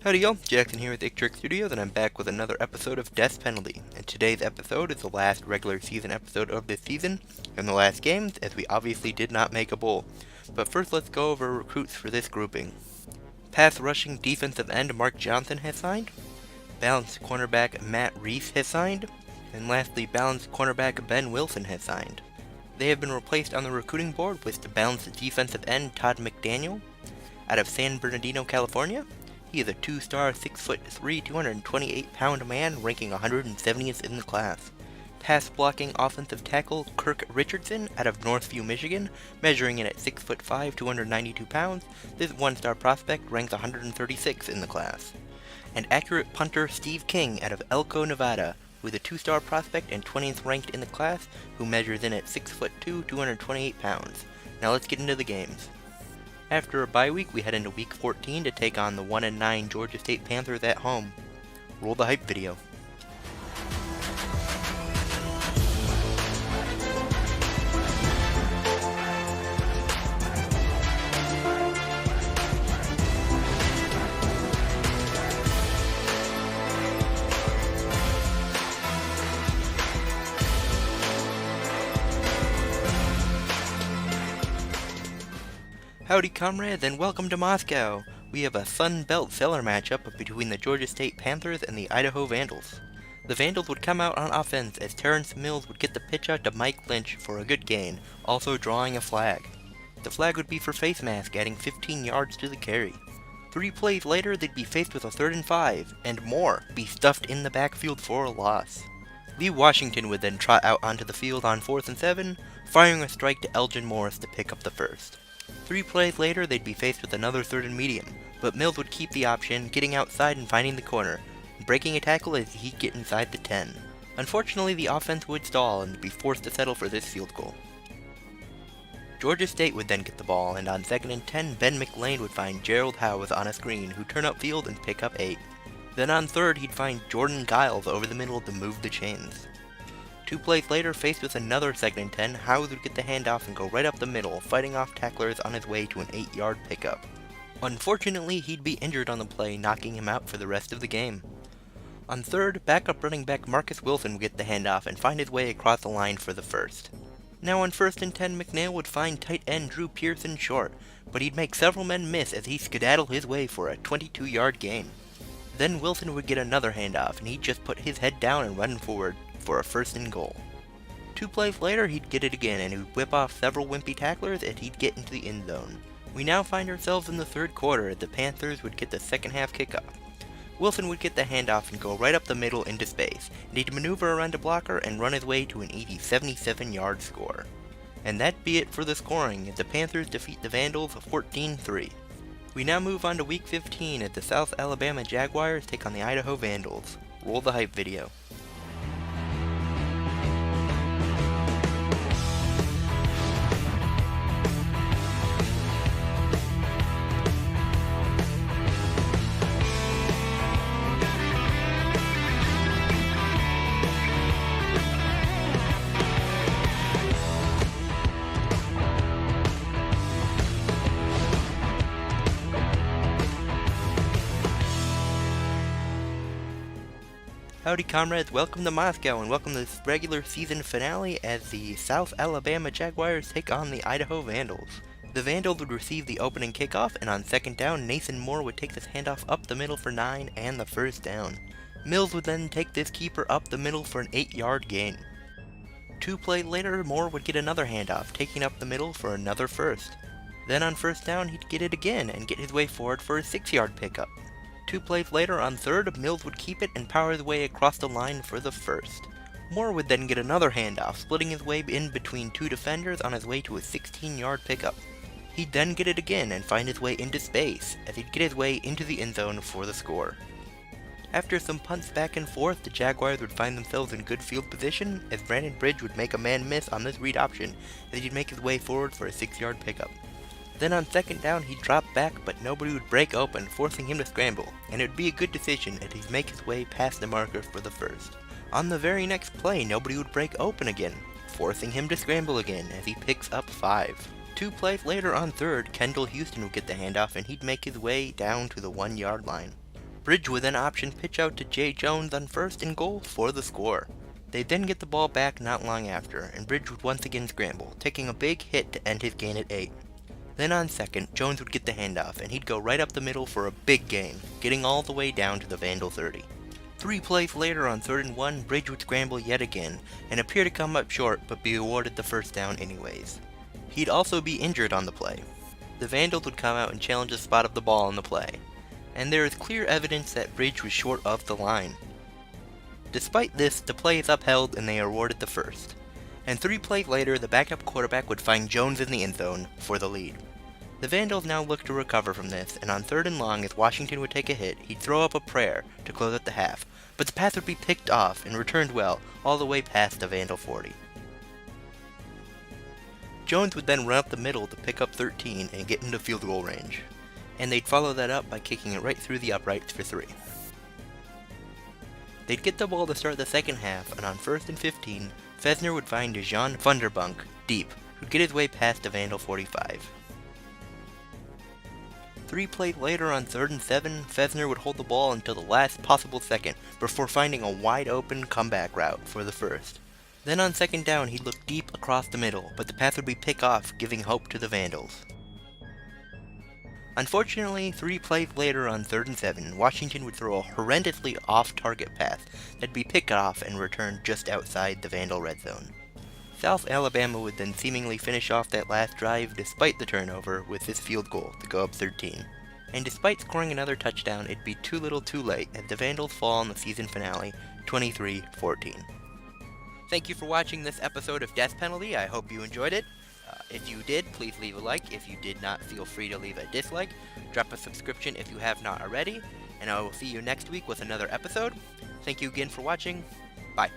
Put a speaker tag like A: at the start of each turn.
A: Howdy y'all, Jackson here with Trick Studios, and I'm back with another episode of Death Penalty. And today's episode is the last regular season episode of this season, and the last games, as we obviously did not make a bowl. But first let's go over recruits for this grouping. Pass rushing defensive end Mark Johnson has signed. Balanced cornerback Matt Reese has signed. And lastly, balanced cornerback Ben Wilson has signed. They have been replaced on the recruiting board with the balanced defensive end Todd McDaniel out of San Bernardino, California. He is a 2-star, 6'3", 228-pound man, ranking 170th in the class. Pass blocking offensive tackle Kirk Richardson out of Northview, Michigan, measuring in at 6'5", 292 pounds. This 1-star prospect ranks 136th in the class. And accurate punter Steve King out of Elko, Nevada, who is a 2-star prospect and 20th ranked in the class, who measures in at 6'2", 228 pounds. Now let's get into the games. After a bye week, we head into week 14 to take on the 1-9 Georgia State Panthers at home. Roll the hype video. Howdy comrades, and welcome to Moscow! We have a Sun Belt Cellar matchup between the Georgia State Panthers and the Idaho Vandals. The Vandals would come out on offense as Terrence Mills would get the pitch out to Mike Lynch for a good gain, also drawing a flag. The flag would be for face mask, adding 15 yards to the carry. 3 plays later, they'd be faced with a 3rd and 5, and more, be stuffed in the backfield for a loss. Lee Washington would then trot out onto the field on 4th and 7, firing a strike to Elgin Morris to pick up the first. 3 plays later, they'd be faced with another 3rd and medium, but Mills would keep the option, getting outside and finding the corner, breaking a tackle as he'd get inside the 10. Unfortunately, the offense would stall and be forced to settle for this field goal. Georgia State would then get the ball, and on 2nd and 10, Ben McLean would find Gerald Howes on a screen, who turn upfield and pick up 8. Then on 3rd, he'd find Jordan Giles over the middle to move the chains. 2 plays later, faced with another 2nd and 10, Howes would get the handoff and go right up the middle, fighting off tacklers on his way to an 8-yard pickup. Unfortunately, he'd be injured on the play, knocking him out for the rest of the game. On 3rd, backup running back Marcus Wilson would get the handoff and find his way across the line for the first. Now on 1st and 10, McNeil would find tight end Drew Pearson short, but he'd make several men miss as he skedaddled his way for a 22-yard gain. Then Wilson would get another handoff, and he'd just put his head down and run forward for a 1st and goal. 2 plays later, he'd get it again, and he'd whip off several wimpy tacklers and he'd get into the end zone. We now find ourselves in the 3rd quarter as the Panthers would get the second half kickoff. Wilson would get the handoff and go right up the middle into space, and he'd maneuver around a blocker and run his way to an easy 77-yard score. And that'd be it for the scoring as the Panthers defeat the Vandals 14-3. We now move on to week 15 as the South Alabama Jaguars take on the Idaho Vandals. Roll the hype video. Howdy comrades, welcome to Moscow and welcome to this regular season finale as the South Alabama Jaguars take on the Idaho Vandals. The Vandals would receive the opening kickoff, and on 2nd down, Nathan Moore would take this handoff up the middle for 9 and the 1st down. Mills would then take this keeper up the middle for an 8-yard gain. 2 plays later, Moore would get another handoff, taking up the middle for another 1st. Then on 1st down, he'd get it again and get his way forward for a 6-yard pickup. 2 plays later, on 3rd, Mills would keep it and power his way across the line for the 1st. Moore would then get another handoff, splitting his way in between 2 defenders on his way to a 16-yard pickup. He'd then get it again and find his way into space, as he'd get his way into the end zone for the score. After some punts back and forth, the Jaguars would find themselves in good field position, as Brandon Bridge would make a man miss on this read option, as he'd make his way forward for a 6-yard pickup. Then on 2nd down, he'd drop back, but nobody would break open, forcing him to scramble, and it would be a good decision as he'd make his way past the marker for the 1st. On the very next play, nobody would break open again, forcing him to scramble again as he picks up 5. 2 plays later on 3rd, Kendall Houston would get the handoff and he'd make his way down to the 1-yard line. Bridge would then option pitch out to Jay Jones on first and goal for the score. They'd then get the ball back not long after, and Bridge would once again scramble, taking a big hit to end his gain at 8. Then on second, Jones would get the handoff, and he'd go right up the middle for a big gain, getting all the way down to the Vandal 30. 3 plays later on 3rd and 1, Bridge would scramble yet again, and appear to come up short but be awarded the first down anyways. He'd also be injured on the play. The Vandals would come out and challenge the spot of the ball on the play, and there is clear evidence that Bridge was short of the line. Despite this, the play is upheld and they are awarded the first. And 3 plays later, the backup quarterback would find Jones in the end zone for the lead. The Vandals now look to recover from this, and on 3rd and long, as Washington would take a hit, he'd throw up a prayer to close out the half, but the pass would be picked off and returned well, all the way past the Vandal 40. Jones would then run up the middle to pick up 13 and get into field goal range, and they'd follow that up by kicking it right through the uprights for 3. They'd get the ball to start the second half, and on 1st and 15, Fesner would find Jean Funderbunk deep, who'd get his way past the Vandal 45. 3 plays later on 3rd and 7, Fesner would hold the ball until the last possible second before finding a wide open comeback route for the first. Then on 2nd down, he'd look deep across the middle, but the pass would be picked off, giving hope to the Vandals. Unfortunately, 3 plays later on 3rd and 7, Washington would throw a horrendously off-target pass that'd be picked off and returned just outside the Vandal red zone. South Alabama would then seemingly finish off that last drive despite the turnover with this field goal to go up 13. And despite scoring another touchdown, it'd be too little too late as the Vandals fall in the season finale 23-14. Thank you for watching this episode of Death Penalty. I hope you enjoyed it. If you did, please leave a like. If you did not, feel free to leave a dislike. Drop a subscription if you have not already. And I will see you next week with another episode. Thank you again for watching. Bye.